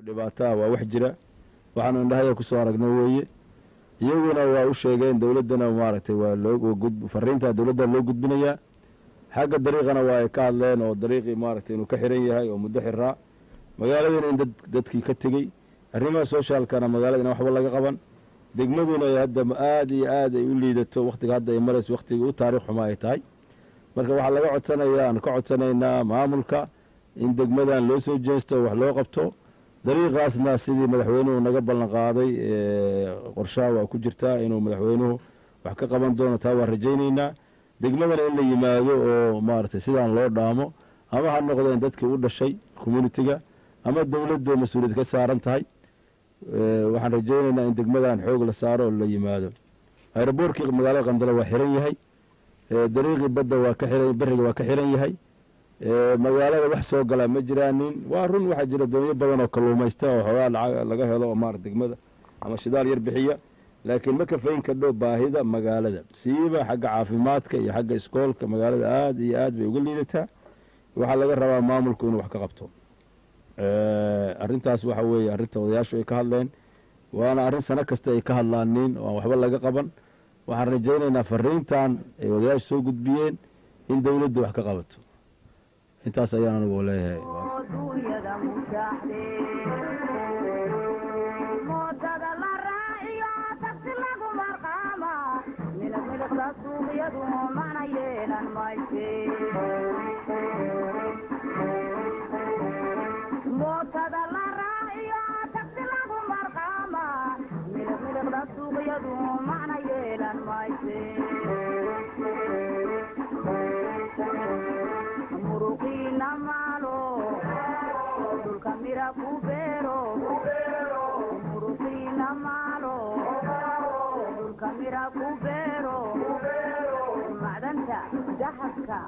dhibaataa waa wax jira waxaan indhahay ku soo aragnay weeye iyaguna waa u sheegeen dawladana maaragtay waa loo fariinta dawladda loo gudbinayaa xagga dariiqana waa ay ka hadleen oo dariiqii maaragtay inuu ka xiran yahay oo muddo xiraa magaaladana in dadkii ka tegey arrimaha socialkana magaalada in waxba laga qaban degmaduna hadda aad iyo aad ay u liidato waqtiga hadda ay marayso waqtiga u taariikh xuma ay tahay marka waxaa laga codsanayaa aan ka codsanaynaa maamulka in degmadan loo soo jeesto wax loo qabto dariiqaasna sidii madaxweynuhu naga ballan qaaday qorshaha waa ku jirtaa inuu madaxweynuhu wax ka qaban doono taa waa rajaynaynaa degmadana in la yimaado oo maaragtay sidaan loo dhaamo ama ha noqdeen dadkii u dhashay communitiga ama dawladdu mas-uuliyad ka saaran tahay waxaan rajaynaynaa in degmadan xoog la saaro oo la yimaado aeroboortkii magaalada qandala waa xiran yahay dariiqii badda waa ka xiran beriga waa ka xiran yahay magaalada wax soo gala ma jiraanin waa run waxaa jira doonyo badan oo kalluumaysta oo xoogaa lacag laga helo oo maaragtay degmada ama shidaal yar bixiya laakiin ma kafayn kadho baahida magaalada siiba xagga caafimaadka iyo xagga iskoolka magaalada aad iyo aad bay uga liidataa waxaa laga rabaa maamulku inuu wax ka qabto arrintaas waxa weeye arrinta odayaashu ay ka hadleen waana arrin sano kasta ay ka hadlaanin oo aan waxba laga qaban waxaan rajaynaynaa fariintan ay odayaashu soo gudbiyeen in dawladdu wax ka qabato intaas ayaan anigu leeyahay dahabka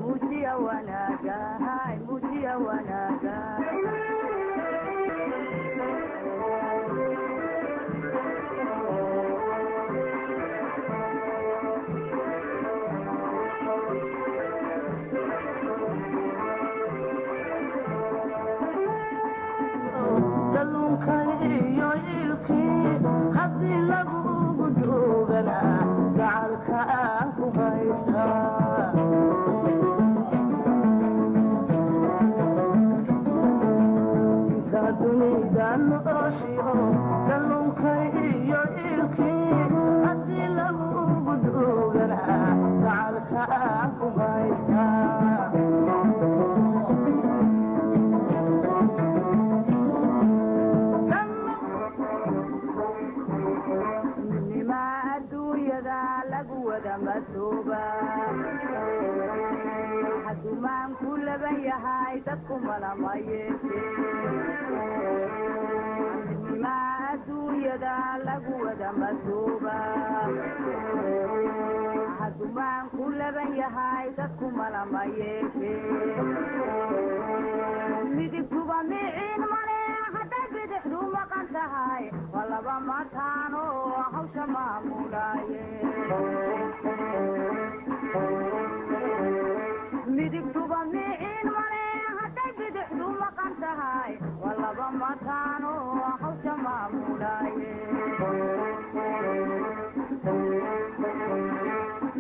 muujiya wanaaga hay muujiya wanaaga dalunka iyo ilkii haddii lagu gudubana gacalka aan ku haystaa inta dunida noloshiyo dalunka iyo ilkii haddii lagu gudubana gacalka aan ku haystaa hadumaan ku laban yahay dadku malama yeeshenimaa adduunyada lagu wada masuuba hadumaan ku laban yahay dadku malama yeeshe midigtuba miciin male hadday bidixdu maqan tahay waa laba mataano hawsha maamulaaye midigtuba miciin male hadday bidixdu maqan tahay waa laba mataano hawsha maamulaaye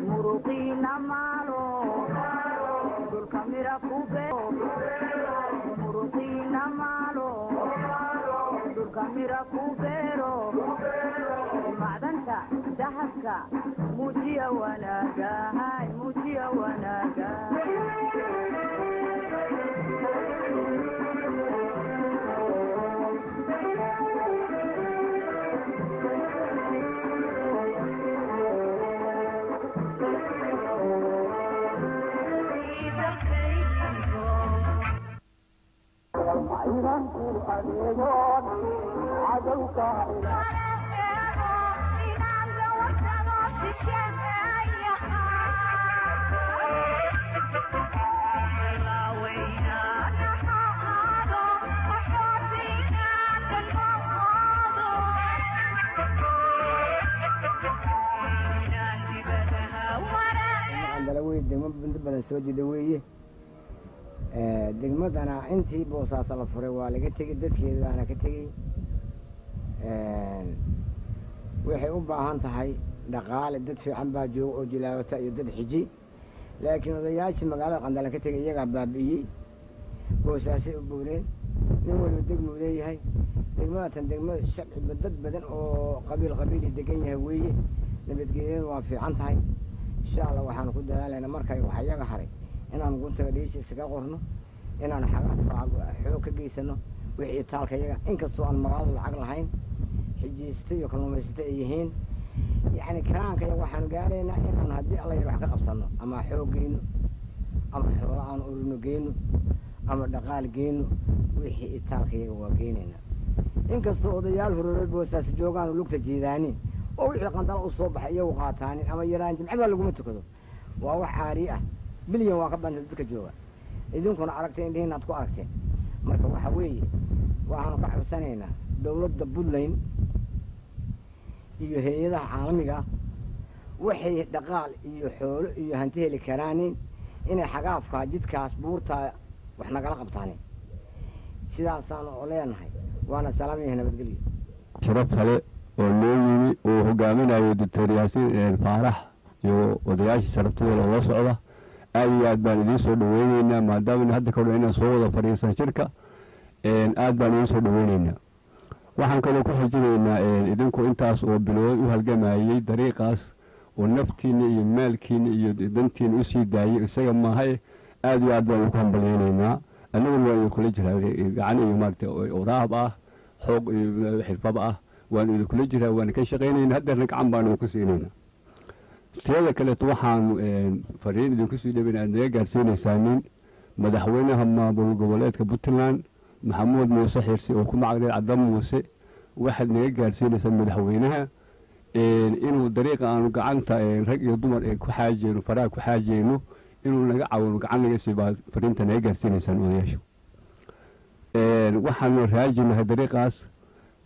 muruqiina maalo dhulka mira ku beero muruqiina maalo dhulka mira ku beero macdanta dahabka muujiya wanaaga hay muujiya wanaaga degmo badan soo jiida weeye degmadana intii boosaaso la furay waa laga tegey dadkeeda baana ka tegey waxay u baahan tahay dhaqaale dad fiican baa jooga oo jilaawata iyo dad xiji laakiin odayaashii magaalada qandala ka tegay iyagaa baabi'iyey boosaasay u booreen nin waliba degmuu leeyahay degmadatan degmada sharciba dad badan oo qabiili degan yahay weeye nabadgeedyada waa fiican tahay insha allah waxaanu ku dadaalaynaa markay wax iyaga haray inaan guntaga dhiisha isaga qorno inaan xoog ka geysano wixii taalka iyaga inkastoo aan magaalada lacag lahayn xijiista iyo kalluumaysata ay yihiin yacni karaanka iyaga waxaan gaaraynaa inaan haddii alla yar wax ka qabsano ama xoog geyno ama xoolo aan urino geyno ama dhaqaal geyno wixii itaalka iyaga waa geynaynaa inkastoo odayaal horore boosaas joogaan lugta jiidaanin oo wixii qandala u soo baxay iyagu qaataanin ama yaraan jimce baa laguma tukado waa wax caari ah bilyan waa ka bantay dadka jooga idinkuna aragteen indhihiin aad ku aragteen marka waxa weeye waxaanu ka xabsanaynaa dawladda puntland iyo hay-adaha caalamiga waxay dhaqaal iyo xoolo iyo hanti heli karaanin inay xagaafkaa jidkaas buurtaa wax nagala qabtaanin sidaasaanu oo leenahay waana salaamyahay nabadgelyo sharaf kale oo loo yimi uu hogaaminayo doctor yaasiin faarax iyo odayaashii sharaftadeeda la socda aad iyo aad baan idiin soo dhaweyneynaa maadaama hadda ka hor inaan soo wada fadhiisan shirka aad baan idiin soo dhaweyneynaa waxaan kaloo ku xijinaynaa idinku intaas oo bilood u halgamayey dariiqaas oo naftiina iyo maalkiina iyo dantiina usii daayey isaga maahay aad iyo aad baan idinku hambalyeyneynaa annaguna waa idinkula jiraa gacan iyo maaragtay oraab ah xoog iyo xirfaba ah waan idinkula jiraa waan ka shaqaynaynaa haddeerna gacan baan idinku siinaynaa tiyada kaleeto waxaanu fariin idinku sii dhaweyna aad naga gaarsiinaysaa nin madaxweynaha maamul goboleedka puntland maxamuud muuse xirsi oo ku magacdheer cadda muuse waxaad naga gaarsiinaysaa madaxweynaha inuu dariiqa aanu gacanta rag iyo dumar ku xaajeyno faraha ku xaajeyno inuu naga caawino gacan naga siibaa fariinta naga gaarsiinaysaan odayaashu waxaanu raajinahay dariiqaas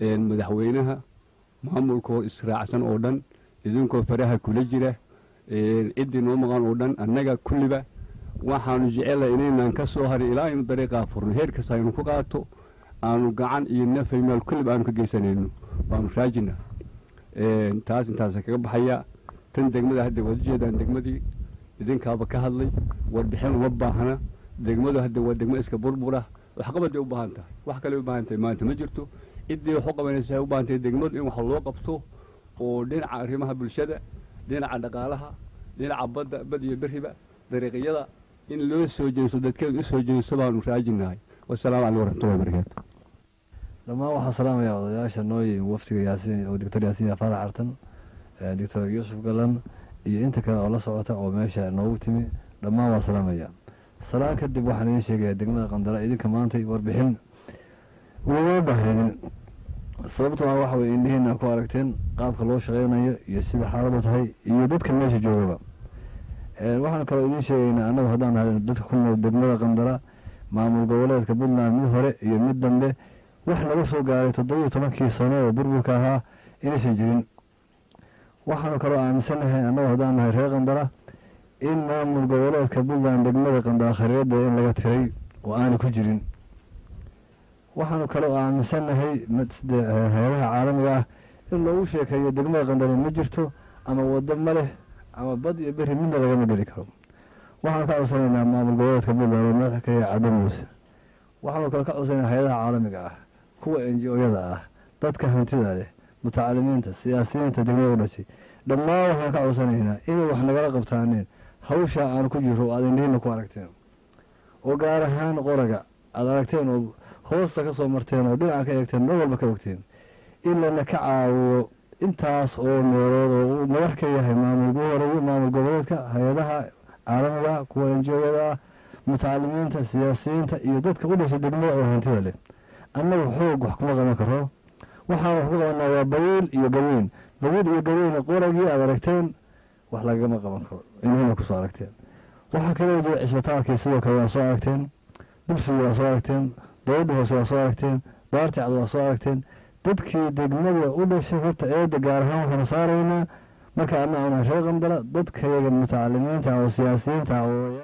madaxweynaha maamulkoo israacsan oo dhan idinkoo faraha kula jira ciddii noo maqan oo dhan annaga kulliba waxaanu jecelahay inaynaan ka soo harin ilaa aynu dariiqaa furno heer kasta aynu ku qaato aanu gacan iyo nafay maal kulliba aanu ka geysanayno waanu raajina taas intaasa kaga baxaya tan degmada hadda waad ujeedaan degmadii idinkaaba ka hadlay warbixin uma baahna degmadu hadda waa degmo iska burbura waxqabaday u baahan tahay wax kale u baahan tahay maanta ma jirto ciddii wax u qabanaysa waxay u baahan tahay degmadu in wax loo qabto oo dhinaca arrimaha bulshada dhinaca dhaqaalaha dhinaca badda bad iyo beriba dariiqyada in loo soo jeesto dadkeedu u soo jeesto baanu raajinahay wasalaamu calaykum waraxmatullahi wabarakaatu dhammaan waxaan salaamayaa odayaasha nooyi waftiga yaasiin oo doctor yaasiin faarax cartan doctor yuusuf galan iyo inta kale oo la socota oo meesha noogu timi dhammaan waa salaamayaa salaan kadib waxaan idiin sheegayaa degmada qandala idinka maanta warbixin ugama baahnin sababtoo ah waxa weye indhihiina ku aragteen qaabka loo shaqeynayo iyo sida xaaladu tahay iyo dadka meesha joogaba waxaan kaloo idiin sheegaynaa annagu haddaan nahay dadka ku nool degmada qandala maamul goboleedka puntland mid hore iyo mid dambe wax laga soo gaaray 17 sano oo burburka ahaa inaysan jirin waxaanu kaloo aaminsanahay annagu haddaan nahay reer qandala in maamul goboleedka puntland degmada qandala khariirada in laga tiray oo aanu ku jirin waxaanu kaloo aaminsanahay hay'adaha caalamiga ah in loogu sheekeeyo degmada qandala ma jirto ama waddo ma leh ama bad iyo beri midna lagama geli karo waxaanu ka codsanaynaa maamul goboleedka puntland oo madaxka cadda muuse waxaanu kale ka codsanaynaa hay'adaha caalamiga ah kuwa NGO-yada ah dadka hantida leh mutacalimiinta siyaasiyiinta degmada u dhashay dhammaan waxaan ka codsanaynaa inay wax nagala qabtaaneen hawsha aan ku jiro aad indhihiina ku aragteen oo gaar ahaan qoraga aad aragteen oo hoosta ka soo marteen oo dhinaca ka eegteen meel walba ka ogteen in lana ka caawiyo intaas oo meelood oo uu madax ka yahay maamul goboleedka hay-adaha caalamiga kuwa NGO-yada ah mutacalimiinta siyaasiyiinta iyo dadka u dhashay degmada oo hantida leh annagu xoog wax kuma qaban karo waxaan wax ku qabanaa waa bawiil iyo gaweyn qoragii aad aragteen wax lagama qaban karo inayna ku soo aragteen waxaa kaloo jira cisbitaalkii sidoo kale waa soo aragteen dugsiga waa soo aragteen dowladda hoose waa soo aragteen daarti cad waa soo aragteen dadkii degmada u dhashay horta eedda gaar ahaan waxaanu saaraynaa marka anna aana reer qandala dadka yaga mutacalimiinta oo siyaasiyiinta oo